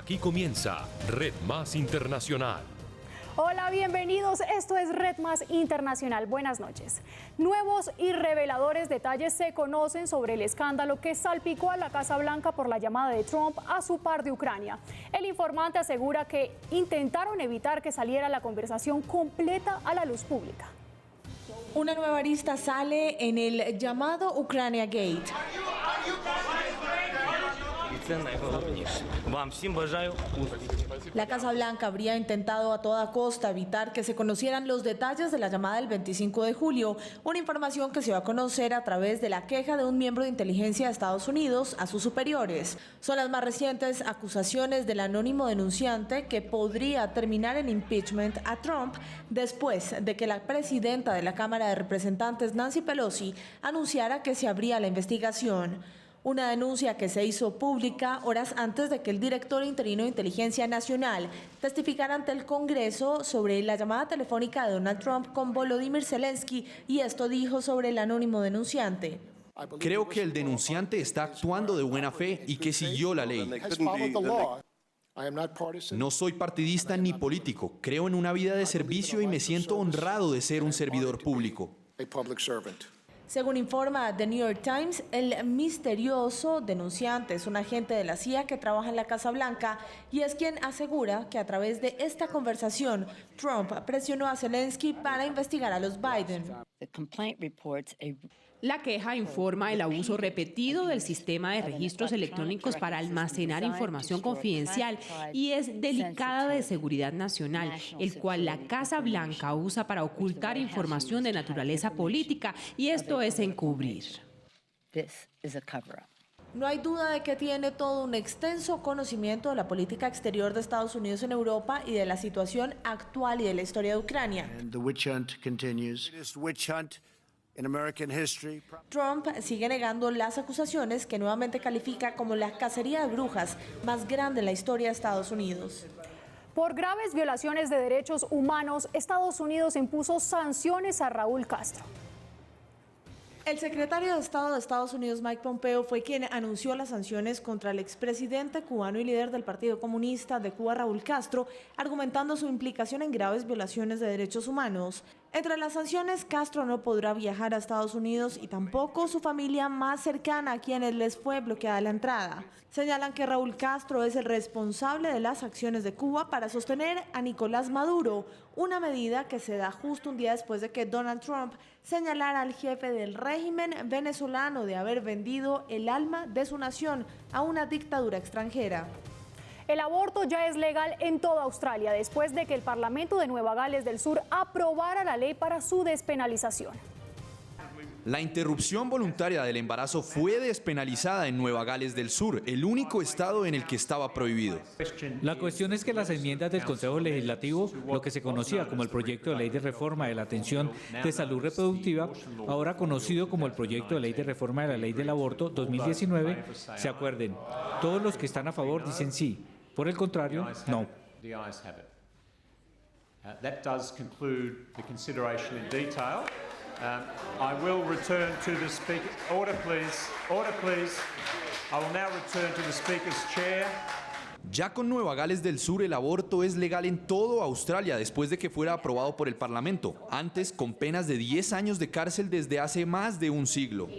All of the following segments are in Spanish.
Aquí comienza Red Más Internacional. Hola, bienvenidos. Esto es Red Más Internacional. Buenas noches. Nuevos y reveladores detalles se conocen sobre el escándalo que salpicó a la Casa Blanca por la llamada de Trump a su par de Ucrania. El informante asegura que intentaron evitar que saliera la conversación completa a la luz pública. Una nueva arista sale en el llamado Ucrania Gate. La Casa Blanca habría intentado a toda costa evitar que se conocieran los detalles de la llamada del 25 de julio, una información que se va a conocer a través de la queja de un miembro de inteligencia de Estados Unidos a sus superiores. Son las más recientes acusaciones del anónimo denunciante que podría terminar en impeachment a Trump después de que la presidenta de la Cámara de Representantes, Nancy Pelosi, anunciara que se abría la investigación. Una denuncia que se hizo pública horas antes de que el director interino de Inteligencia Nacional testificara ante el Congreso sobre la llamada telefónica de Donald Trump con Volodymyr Zelensky, y esto dijo sobre el anónimo denunciante. Creo que el denunciante está actuando de buena fe y que siguió la ley. No soy partidista ni político. Creo en una vida de servicio y me siento honrado de ser un servidor público. Según informa The New York Times, el misterioso denunciante es un agente de la CIA que trabaja en la Casa Blanca y es quien asegura que a través de esta conversación Trump presionó a Zelensky para investigar a los Biden. La queja informa el abuso repetido del sistema de registros electrónicos para almacenar información confidencial y es delicada de seguridad nacional, el cual la Casa Blanca usa para ocultar información de naturaleza política, y esto es encubrir. No hay duda de que tiene todo un extenso conocimiento de la política exterior de Estados Unidos en Europa y de la situación actual y de la historia de Ucrania. Trump sigue negando las acusaciones que nuevamente califica como la cacería de brujas más grande en la historia de Estados Unidos. Por graves violaciones de derechos humanos, Estados Unidos impuso sanciones a Raúl Castro. El secretario de Estado de Estados Unidos, Mike Pompeo, fue quien anunció las sanciones contra el expresidente cubano y líder del Partido Comunista de Cuba, Raúl Castro, argumentando su implicación en graves violaciones de derechos humanos. Entre las sanciones, Castro no podrá viajar a Estados Unidos y tampoco su familia más cercana, a quienes les fue bloqueada la entrada. Señalan que Raúl Castro es el responsable de las acciones de Cuba para sostener a Nicolás Maduro, una medida que se da justo un día después de que Donald Trump señalara al jefe del régimen venezolano de haber vendido el alma de su nación a una dictadura extranjera. El aborto ya es legal en toda Australia después de que el Parlamento de Nueva Gales del Sur aprobara la ley para su despenalización. La interrupción voluntaria del embarazo fue despenalizada en Nueva Gales del Sur, el único estado en el que estaba prohibido. La cuestión es que las enmiendas del Consejo Legislativo, lo que se conocía como el proyecto de ley de reforma de la atención de salud reproductiva, ahora conocido como el proyecto de ley de reforma de la ley del aborto 2019, se acuerden. Todos los que están a favor dicen sí, por el contrario, no. I will return to the Speaker. Order, please. Order, please. I will now return to the Speaker's chair. Ya con Nueva Gales del Sur, el aborto es legal en toda Australia después de que fuera aprobado por el Parlamento, antes con penas de 10 años de cárcel desde hace más de un siglo.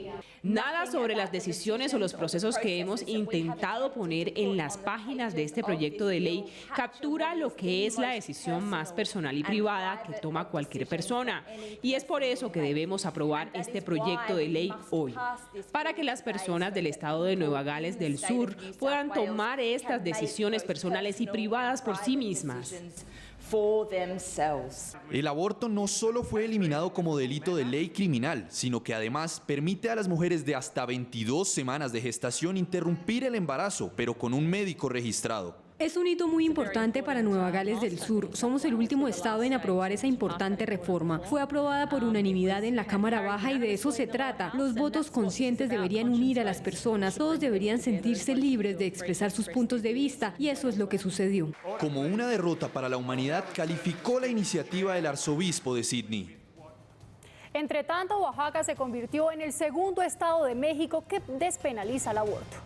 Nada sobre las decisiones o los procesos que hemos intentado poner en las páginas de este proyecto de ley captura lo que es la decisión más personal y privada que toma cualquier persona. Y es por eso que debemos aprobar este proyecto de ley hoy, para que las personas del estado de Nueva Gales del Sur puedan tomar estas decisiones personales y privadas por sí mismas. El aborto no solo fue eliminado como delito de ley criminal, sino que además permite a las mujeres de hasta 22 semanas de gestación interrumpir el embarazo, pero con un médico registrado. Es un hito muy importante para Nueva Gales del Sur. Somos el último estado en aprobar esa importante reforma. Fue aprobada por unanimidad en la Cámara Baja y de eso se trata. Los votos conscientes deberían unir a las personas. Todos deberían sentirse libres de expresar sus puntos de vista y eso es lo que sucedió. Como una derrota para la humanidad, calificó la iniciativa del arzobispo de Sydney. Entre tanto, Oaxaca se convirtió en el segundo estado de México que despenaliza el aborto.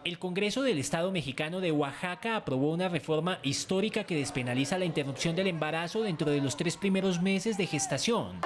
El Congreso del Estado mexicano de Oaxaca aprobó una reforma histórica que despenaliza la interrupción del embarazo dentro de los 3 primeros meses de gestación.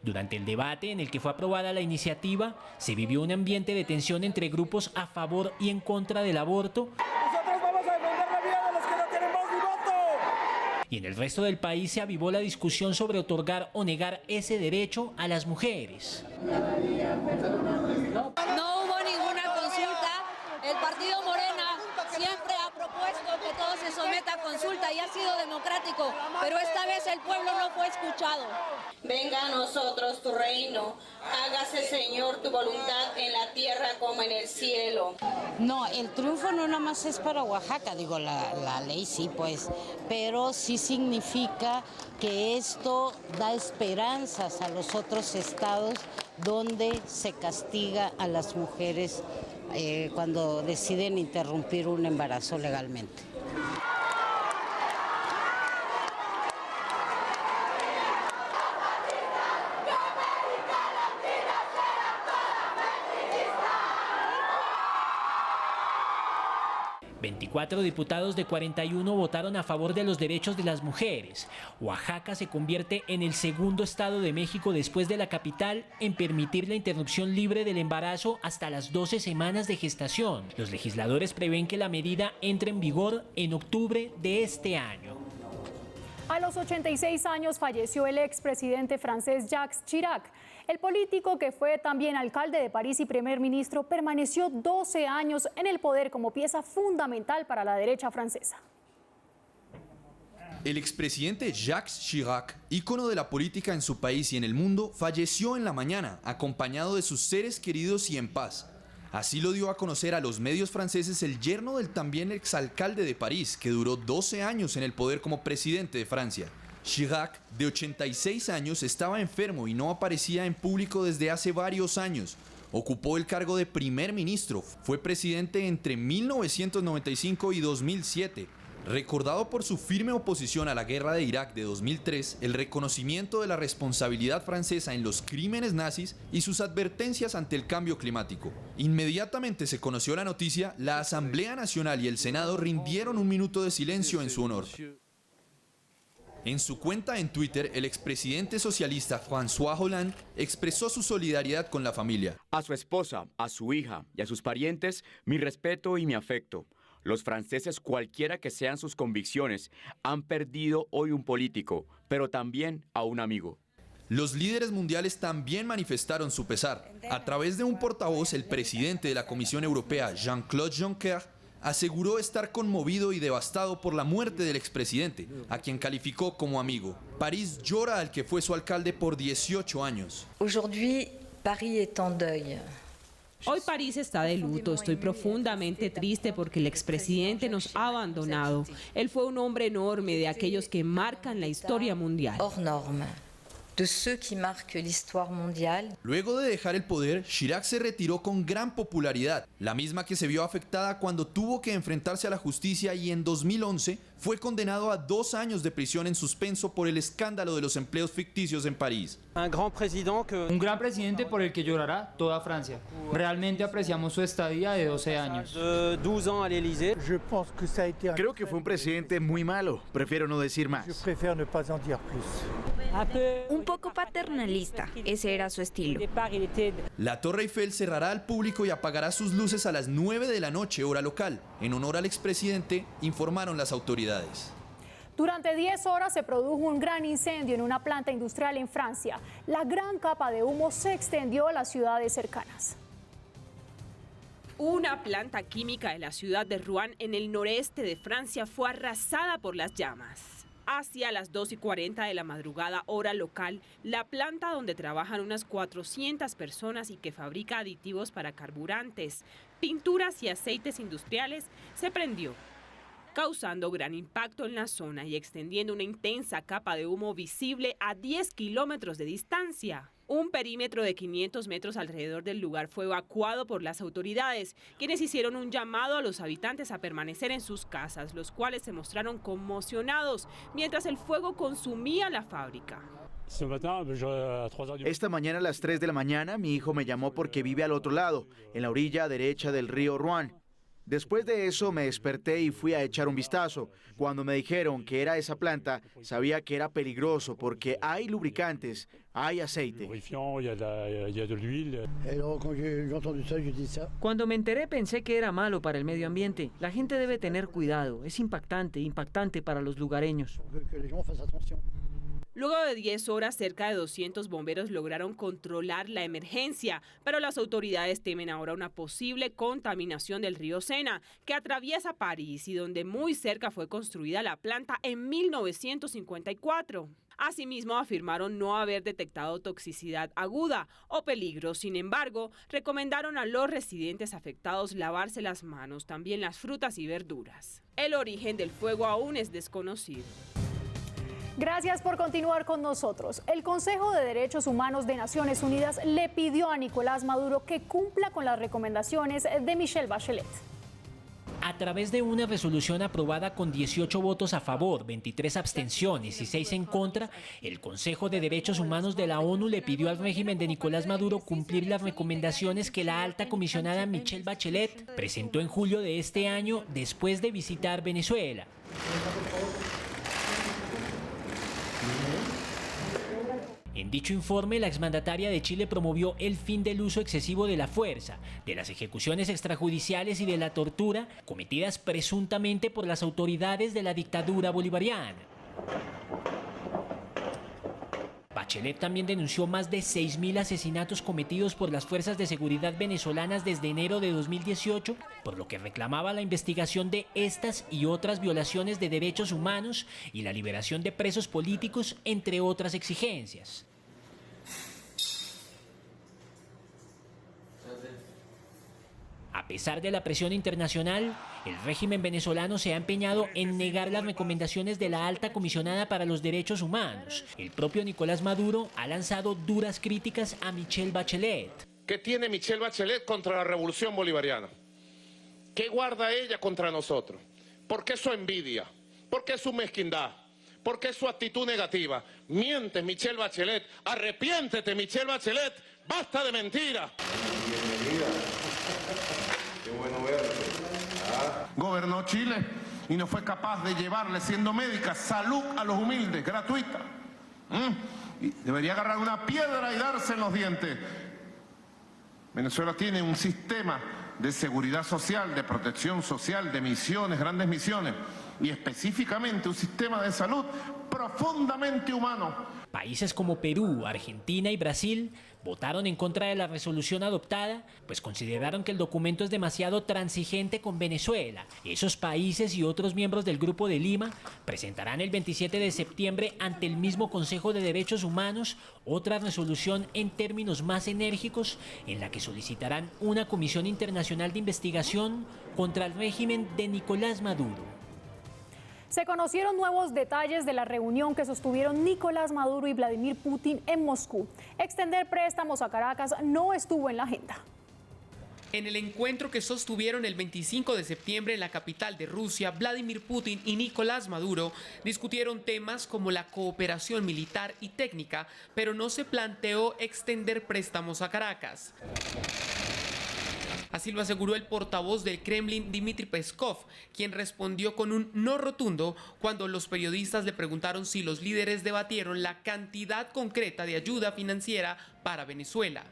Durante el debate en el que fue aprobada la iniciativa, se vivió un ambiente de tensión entre grupos a favor y en contra del aborto. Nosotros vamos a defender la vida de los que no tienen voz ni voto. Y en el resto del país se avivó la discusión sobre otorgar o negar ese derecho a las mujeres. No hubo ninguna consulta. El partido Morena siempre ha propuesto que todo se someta a consulta y ha sido democrático, pero esta vez el pueblo no fue escuchado. Venga a nosotros tu reino, hágase Señor tu voluntad en la tierra como en el cielo. No, el triunfo no nada más es para Oaxaca, digo, la ley sí pues, pero sí significa que esto da esperanzas a los otros estados donde se castiga a las mujeres cuando deciden interrumpir un embarazo legalmente. Cuatro diputados de 41 votaron a favor de los derechos de las mujeres. Oaxaca se convierte en el segundo estado de México después de la capital en permitir la interrupción libre del embarazo hasta las 12 semanas de gestación. Los legisladores prevén que la medida entre en vigor en octubre de este año. A los 86 años falleció el expresidente francés Jacques Chirac. El político, que fue también alcalde de París y primer ministro, permaneció 12 años en el poder como pieza fundamental para la derecha francesa. El expresidente Jacques Chirac, ícono de la política en su país y en el mundo, falleció en la mañana, acompañado de sus seres queridos y en paz. Así lo dio a conocer a los medios franceses el yerno del también exalcalde de París, que duró 12 años en el poder como presidente de Francia. Chirac, de 86 años, estaba enfermo y no aparecía en público desde hace varios años. Ocupó el cargo de primer ministro, fue presidente entre 1995 y 2007. Recordado por su firme oposición a la guerra de Irak de 2003, el reconocimiento de la responsabilidad francesa en los crímenes nazis y sus advertencias ante el cambio climático. Inmediatamente se conoció la noticia, la Asamblea Nacional y el Senado rindieron un minuto de silencio en su honor. En su cuenta en Twitter, el expresidente socialista François Hollande expresó su solidaridad con la familia. A su esposa, a su hija y a sus parientes, mi respeto y mi afecto. Los franceses, cualquiera que sean sus convicciones, han perdido hoy un político, pero también a un amigo. Los líderes mundiales también manifestaron su pesar. A través de un portavoz, el presidente de la Comisión Europea, Jean-Claude Juncker, aseguró estar conmovido y devastado por la muerte del expresidente, a quien calificó como amigo. París llora al que fue su alcalde por 18 años. Aujourd'hui, Paris est en deuil. Hoy París está de luto. Estoy profundamente triste porque el expresidente nos ha abandonado. Él fue un hombre enorme, de aquellos que marcan la historia mundial. Hors norme. De ceux qui marquent l'histoire mondiale. Luego de dejar el poder, Chirac se retiró con gran popularidad, la misma que se vio afectada cuando tuvo que enfrentarse a la justicia y en 2011 fue condenado a 2 años de prisión en suspenso por el escándalo de los empleos ficticios en París. Un gran presidente por el que llorará toda Francia. Realmente apreciamos su estadía de 12 años. Creo que fue un presidente muy malo. Prefiero no decir más. Un poco paternalista, ese era su estilo. La Torre Eiffel cerrará al público y apagará sus luces a las 9 de la noche, hora local. En honor al expresidente, informaron las autoridades. Durante 10 horas se produjo un gran incendio en una planta industrial en Francia. La gran capa de humo se extendió a las ciudades cercanas. Una planta química de la ciudad de Rouen, en el noreste de Francia, fue arrasada por las llamas. Hacia las 2:40 de la madrugada, hora local, la planta donde trabajan unas 400 personas y que fabrica aditivos para carburantes, pinturas y aceites industriales se prendió. causando gran impacto en la zona y extendiendo una intensa capa de humo visible a 10 kilómetros de distancia. Un perímetro de 500 metros alrededor del lugar fue evacuado por las autoridades, quienes hicieron un llamado a los habitantes a permanecer en sus casas, los cuales se mostraron conmocionados mientras el fuego consumía la fábrica. Esta mañana a las 3 de la mañana mi hijo me llamó porque vive al otro lado, en la orilla derecha del río Ruan. Después de eso me desperté y fui a echar un vistazo. Cuando me dijeron que era esa planta, sabía que era peligroso porque hay lubricantes, hay aceite. Cuando me enteré pensé que era malo para el medio ambiente. La gente debe tener cuidado, es impactante para los lugareños. Luego de 10 horas, cerca de 200 bomberos lograron controlar la emergencia, pero las autoridades temen ahora una posible contaminación del río Sena, que atraviesa París y donde muy cerca fue construida la planta en 1954. Asimismo, afirmaron no haber detectado toxicidad aguda o peligro. Sin embargo, recomendaron a los residentes afectados lavarse las manos, también las frutas y verduras. El origen del fuego aún es desconocido. Gracias por continuar con nosotros. El Consejo de Derechos Humanos de Naciones Unidas le pidió a Nicolás Maduro que cumpla con las recomendaciones de Michelle Bachelet. A través de una resolución aprobada con 18 votos a favor, 23 abstenciones y 6 en contra, el Consejo de Derechos Humanos de la ONU le pidió al régimen de Nicolás Maduro cumplir las recomendaciones que la alta comisionada Michelle Bachelet presentó en julio de este año después de visitar Venezuela. En dicho informe, la exmandataria de Chile promovió el fin del uso excesivo de la fuerza, de las ejecuciones extrajudiciales y de la tortura cometidas presuntamente por las autoridades de la dictadura bolivariana. Bachelet también denunció más de 6.000 asesinatos cometidos por las fuerzas de seguridad venezolanas desde enero de 2018, por lo que reclamaba la investigación de estas y otras violaciones de derechos humanos y la liberación de presos políticos, entre otras exigencias. A pesar de la presión internacional, el régimen venezolano se ha empeñado en negar las recomendaciones de la alta comisionada para los derechos humanos. El propio Nicolás Maduro ha lanzado duras críticas a Michelle Bachelet. ¿Qué tiene Michelle Bachelet contra la revolución bolivariana? ¿Qué guarda ella contra nosotros? ¿Por qué su envidia? ¿Por qué su mezquindad? ¿Por qué su actitud negativa? Mientes, Michelle Bachelet. Arrepiéntete, Michelle Bachelet. Basta de mentiras. Bienvenida. Qué bueno verte. Gobernó Chile y no fue capaz de llevarle, siendo médica, salud a los humildes, gratuita. Y debería agarrar una piedra y darse en los dientes. Venezuela tiene un sistema de seguridad social, de protección social, de misiones, grandes misiones, y específicamente un sistema de salud profundamente humano. Países como Perú, Argentina y Brasil votaron en contra de la resolución adoptada, pues consideraron que el documento es demasiado transigente con Venezuela. Esos países y otros miembros del Grupo de Lima presentarán el 27 de septiembre ante el mismo Consejo de Derechos Humanos otra resolución en términos más enérgicos en la que solicitarán una comisión internacional de investigación contra el régimen de Nicolás Maduro. Se conocieron nuevos detalles de la reunión que sostuvieron Nicolás Maduro y Vladimir Putin en Moscú. Extender préstamos a Caracas no estuvo en la agenda. En el encuentro que sostuvieron el 25 de septiembre en la capital de Rusia, Vladimir Putin y Nicolás Maduro discutieron temas como la cooperación militar y técnica, pero no se planteó extender préstamos a Caracas. Así lo aseguró el portavoz del Kremlin, Dmitry Peskov, quien respondió con un no rotundo cuando los periodistas le preguntaron si los líderes debatieron la cantidad concreta de ayuda financiera para Venezuela.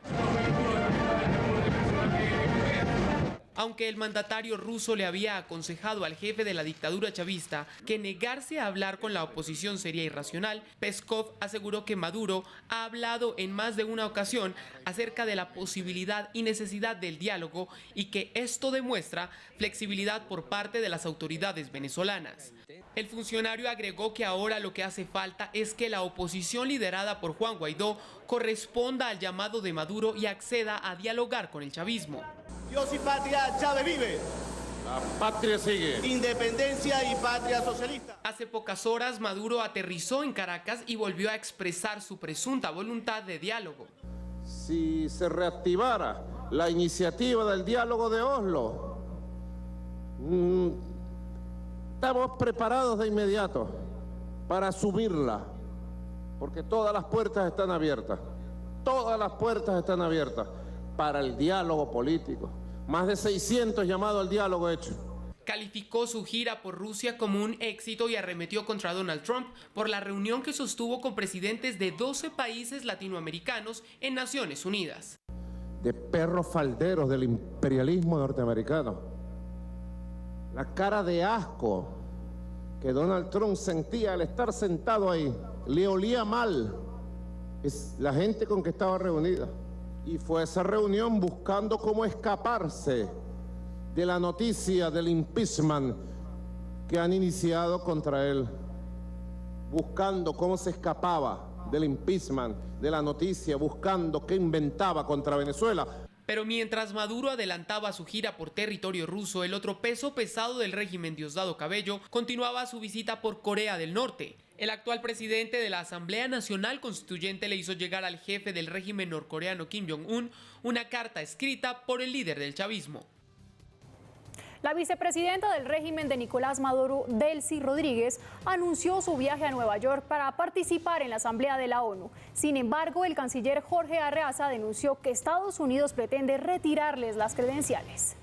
Aunque el mandatario ruso le había aconsejado al jefe de la dictadura chavista que negarse a hablar con la oposición sería irracional, Peskov aseguró que Maduro ha hablado en más de una ocasión acerca de la posibilidad y necesidad del diálogo y que esto demuestra flexibilidad por parte de las autoridades venezolanas. El funcionario agregó que ahora lo que hace falta es que la oposición liderada por Juan Guaidó corresponda al llamado de Maduro y acceda a dialogar con el chavismo. Dios y patria, Chávez vive. La patria sigue. Independencia y patria socialista. Hace pocas horas, Maduro aterrizó en Caracas y volvió a expresar su presunta voluntad de diálogo. Si se reactivara la iniciativa del diálogo de Oslo, estamos preparados de inmediato para asumirla, porque todas las puertas están abiertas. Todas las puertas están abiertas para el diálogo político. Más de 600 llamados al diálogo hechos. Calificó su gira por Rusia como un éxito y arremetió contra Donald Trump por la reunión que sostuvo con presidentes de 12 países latinoamericanos en Naciones Unidas. De perros falderos del imperialismo norteamericano. La cara de asco que Donald Trump sentía al estar sentado ahí, le olía mal. Es la gente con que estaba reunida. Y fue esa reunión buscando cómo escaparse de la noticia del impeachment que han iniciado contra él. Buscando cómo se escapaba del impeachment, de la noticia, buscando qué inventaba contra Venezuela. Pero mientras Maduro adelantaba su gira por territorio ruso, el otro peso pesado del régimen Diosdado Cabello continuaba su visita por Corea del Norte. El actual presidente de la Asamblea Nacional Constituyente le hizo llegar al jefe del régimen norcoreano Kim Jong-un una carta escrita por el líder del chavismo. La vicepresidenta del régimen de Nicolás Maduro, Delcy Rodríguez, anunció su viaje a Nueva York para participar en la Asamblea de la ONU. Sin embargo, el canciller Jorge Arreaza denunció que Estados Unidos pretende retirarles las credenciales.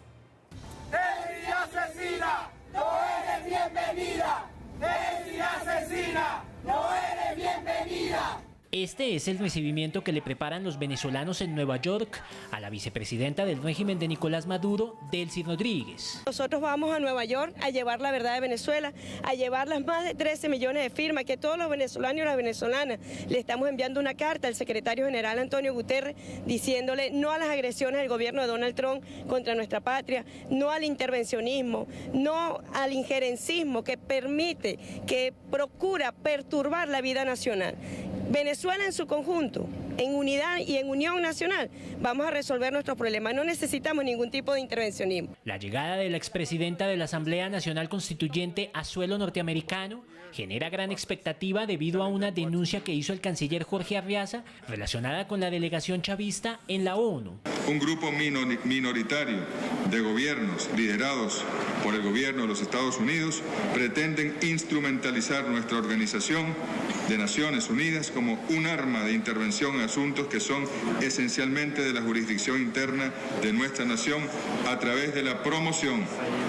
¡Delcy asesina! ¡No eres bienvenida! ¡Delcy asesina! ¡No eres bienvenida! Este es el recibimiento que le preparan los venezolanos en Nueva York a la vicepresidenta del régimen de Nicolás Maduro, Delcy Rodríguez. Nosotros vamos a Nueva York a llevar la verdad de Venezuela, a llevar las más de 13 millones de firmas que todos los venezolanos y las venezolanas le estamos enviando una carta al secretario general Antonio Guterres diciéndole no a las agresiones del gobierno de Donald Trump contra nuestra patria, no al intervencionismo, no al injerencismo que permite, que procura perturbar la vida nacional. Venezuela en su conjunto, en unidad y en unión nacional, vamos a resolver nuestros problemas. No necesitamos ningún tipo de intervencionismo. La llegada de la expresidenta de la Asamblea Nacional Constituyente a suelo norteamericano genera gran expectativa debido a una denuncia que hizo el canciller Jorge Arreaza relacionada con la delegación chavista en la ONU. Un grupo minoritario de gobiernos liderados por el gobierno de los Estados Unidos pretenden instrumentalizar nuestra organización de Naciones Unidas como un arma de intervención en asuntos que son esencialmente de la jurisdicción interna de nuestra nación a través de la promoción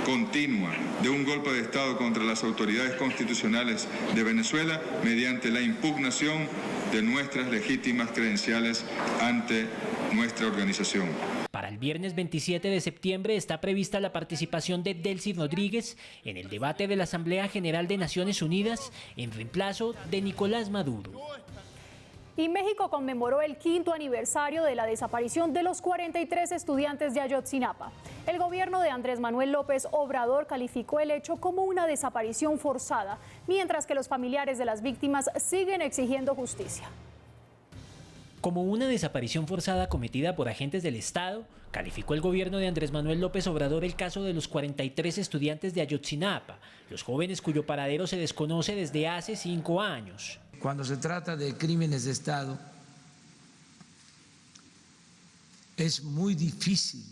continua de un golpe de Estado contra las autoridades constitucionales de Venezuela mediante la impugnación de nuestras legítimas credenciales ante nuestra organización. Para el viernes 27 de septiembre está prevista la participación de Delcy Rodríguez en el debate de la Asamblea General de Naciones Unidas en reemplazo de Nicolás Maduro. Y México conmemoró el 5º aniversario de la desaparición de los 43 estudiantes de Ayotzinapa. El gobierno de Andrés Manuel López Obrador calificó el hecho como una desaparición forzada, mientras que los familiares de las víctimas siguen exigiendo justicia. Como una desaparición forzada cometida por agentes del Estado, calificó el gobierno de Andrés Manuel López Obrador el caso de los 43 estudiantes de Ayotzinapa, los jóvenes cuyo paradero se desconoce desde hace 5 años. Cuando se trata de crímenes de Estado, es muy difícil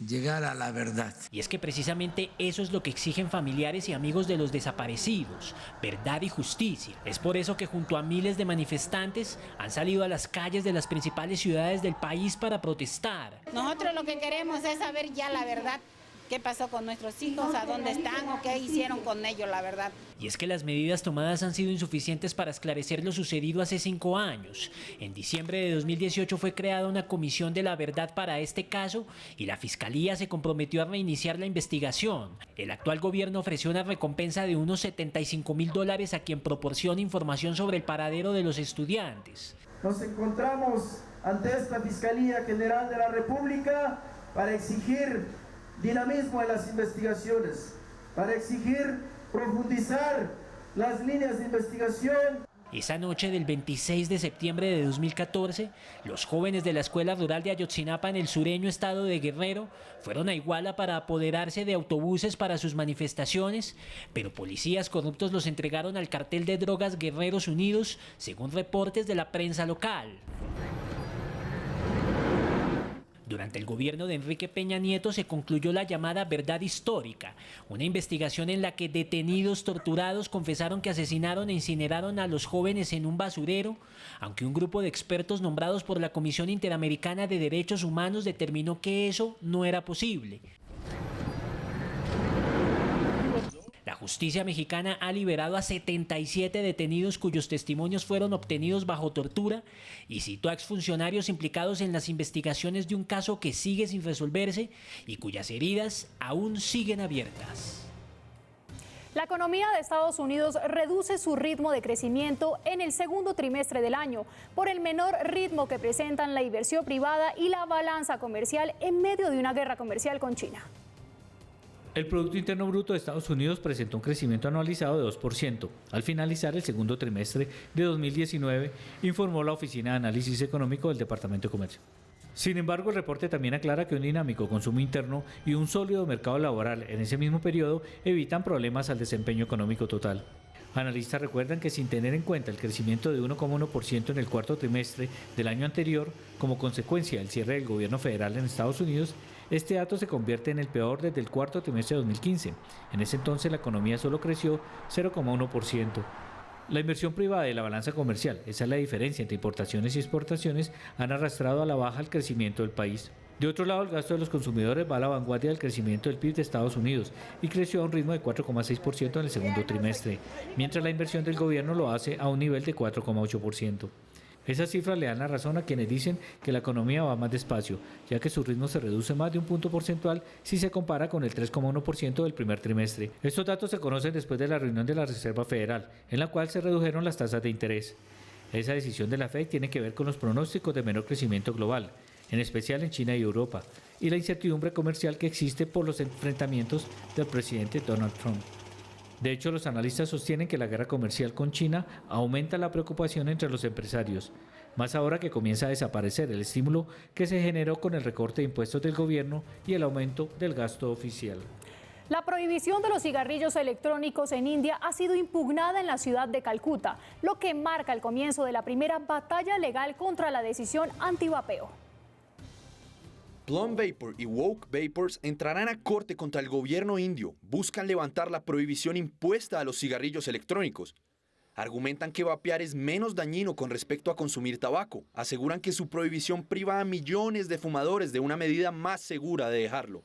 llegar a la verdad. Y es que precisamente eso es lo que exigen familiares y amigos de los desaparecidos, verdad y justicia. Es por eso que junto a miles de manifestantes han salido a las calles de las principales ciudades del país para protestar. Nosotros lo que queremos es saber ya la verdad. ¿Qué pasó con nuestros hijos? ¿A dónde están? ¿O qué hicieron con ellos, la verdad? Y es que las medidas tomadas han sido insuficientes para esclarecer lo sucedido hace 5 años. En diciembre de 2018 fue creada una comisión de la verdad para este caso y la Fiscalía se comprometió a reiniciar la investigación. El actual gobierno ofreció una recompensa de unos $75,000 a quien proporcione información sobre el paradero de los estudiantes. Nos encontramos ante esta Fiscalía General de la República para exigir dinamismo en las investigaciones, para exigir profundizar las líneas de investigación Esa noche del 26 de septiembre de 2014, los jóvenes de la Escuela Rural de Ayotzinapa en el sureño estado de Guerrero fueron a Iguala para apoderarse de autobuses para sus manifestaciones, pero policías corruptos los entregaron al cartel de drogas Guerreros Unidos, según reportes de la prensa local. Durante el gobierno de Enrique Peña Nieto se concluyó la llamada Verdad Histórica, una investigación en la que detenidos torturados confesaron que asesinaron e incineraron a los jóvenes en un basurero, aunque un grupo de expertos nombrados por la Comisión Interamericana de Derechos Humanos determinó que eso no era posible. La justicia mexicana ha liberado a 77 detenidos cuyos testimonios fueron obtenidos bajo tortura y citó a exfuncionarios implicados en las investigaciones de un caso que sigue sin resolverse y cuyas heridas aún siguen abiertas. La economía de Estados Unidos reduce su ritmo de crecimiento en el segundo trimestre del año por el menor ritmo que presentan la inversión privada y la balanza comercial en medio de una guerra comercial con China. El Producto Interno Bruto de Estados Unidos presentó un crecimiento anualizado de 2% al finalizar el segundo trimestre de 2019, informó la Oficina de Análisis Económico del Departamento de Comercio. Sin embargo, el reporte también aclara que un dinámico consumo interno y un sólido mercado laboral en ese mismo periodo evitan problemas al desempeño económico total. Analistas recuerdan que sin tener en cuenta el crecimiento de 1,1% en el cuarto trimestre del año anterior, como consecuencia del cierre del gobierno federal en Estados Unidos, este dato se convierte en el peor desde el cuarto trimestre de 2015. En ese entonces la economía solo creció 0,1%. La inversión privada y la balanza comercial, esa es la diferencia entre importaciones y exportaciones, han arrastrado a la baja el crecimiento del país. De otro lado, el gasto de los consumidores va a la vanguardia del crecimiento del PIB de Estados Unidos y creció a un ritmo de 4,6% en el segundo trimestre, mientras la inversión del gobierno lo hace a un nivel de 4,8%. Esas cifras le dan la razón a quienes dicen que la economía va más despacio, ya que su ritmo se reduce más de un punto porcentual si se compara con el 3,1% del primer trimestre. Estos datos se conocen después de la reunión de la Reserva Federal, en la cual se redujeron las tasas de interés. Esa decisión de la FED tiene que ver con los pronósticos de menor crecimiento global, en especial en China y Europa, y la incertidumbre comercial que existe por los enfrentamientos del presidente Donald Trump. De hecho, los analistas sostienen que la guerra comercial con China aumenta la preocupación entre los empresarios, más ahora que comienza a desaparecer el estímulo que se generó con el recorte de impuestos del gobierno y el aumento del gasto oficial. La prohibición de los cigarrillos electrónicos en India ha sido impugnada en la ciudad de Calcuta, lo que marca el comienzo de la primera batalla legal contra la decisión antivapeo. Plum Vapor y Woke Vapors entrarán a corte contra el gobierno indio. Buscan levantar la prohibición impuesta a los cigarrillos electrónicos. Argumentan que vapear es menos dañino con respecto a consumir tabaco. Aseguran que su prohibición priva a millones de fumadores de una medida más segura de dejarlo.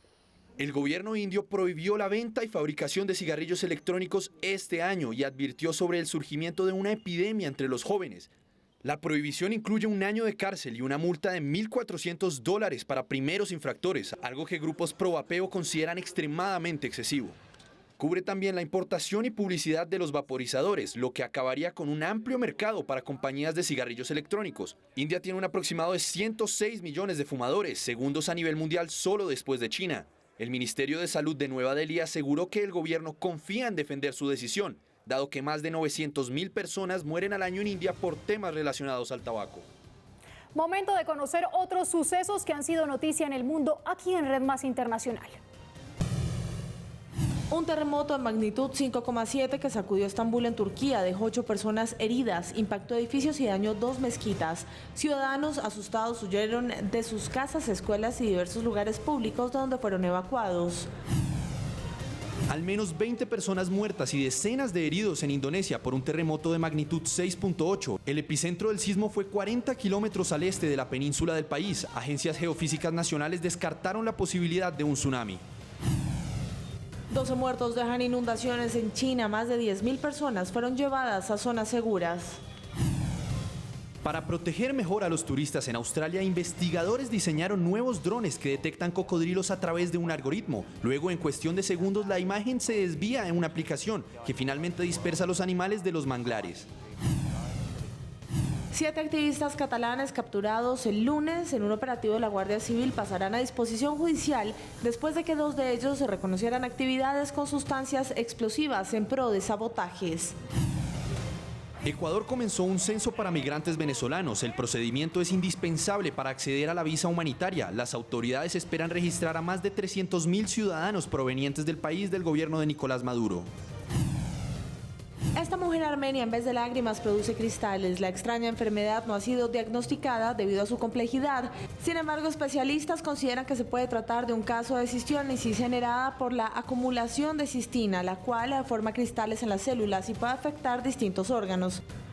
El gobierno indio prohibió la venta y fabricación de cigarrillos electrónicos este año y advirtió sobre el surgimiento de una epidemia entre los jóvenes. La prohibición incluye un año de cárcel y una multa de $1.400 para primeros infractores, algo que grupos pro vapeo consideran extremadamente excesivo. Cubre también la importación y publicidad de los vaporizadores, lo que acabaría con un amplio mercado para compañías de cigarrillos electrónicos. India tiene un aproximado de 106 millones de fumadores, segundos a nivel mundial solo después de China. El Ministerio de Salud de Nueva Delhi aseguró que el gobierno confía en defender su decisión, dado que más de 900.000 personas mueren al año en India por temas relacionados al tabaco. Momento de conocer otros sucesos que han sido noticia en el mundo aquí en Red Más Internacional. Un terremoto de magnitud 5,7 que sacudió Estambul en Turquía dejó 8 personas heridas, impactó edificios y dañó 2 mezquitas. Ciudadanos asustados huyeron de sus casas, escuelas y diversos lugares públicos donde fueron evacuados. Al menos 20 personas muertas y decenas de heridos en Indonesia por un terremoto de magnitud 6.8. El epicentro del sismo fue 40 kilómetros al este de la península del país. Agencias geofísicas nacionales descartaron la posibilidad de un tsunami. 12 muertos dejan inundaciones en China. Más de 10.000 personas fueron llevadas a zonas seguras. Para proteger mejor a los turistas en Australia, investigadores diseñaron nuevos drones que detectan cocodrilos a través de un algoritmo. Luego, en cuestión de segundos, la imagen se desvía en una aplicación que finalmente dispersa a los animales de los manglares. 7 activistas catalanes capturados el lunes en un operativo de la Guardia Civil pasarán a disposición judicial después de que 2 de ellos se reconocieran actividades con sustancias explosivas en pro de sabotajes. Ecuador comenzó un censo para migrantes venezolanos. El procedimiento es indispensable para acceder a la visa humanitaria. Las autoridades esperan registrar a más de 300.000 ciudadanos provenientes del país del gobierno de Nicolás Maduro. Esta mujer armenia en vez de lágrimas produce cristales. La extraña enfermedad no ha sido diagnosticada debido a su complejidad. Sin embargo, especialistas consideran que se puede tratar de un caso de cistíosis generada por la acumulación de cistina, la cual forma cristales en las células y puede afectar distintos órganos.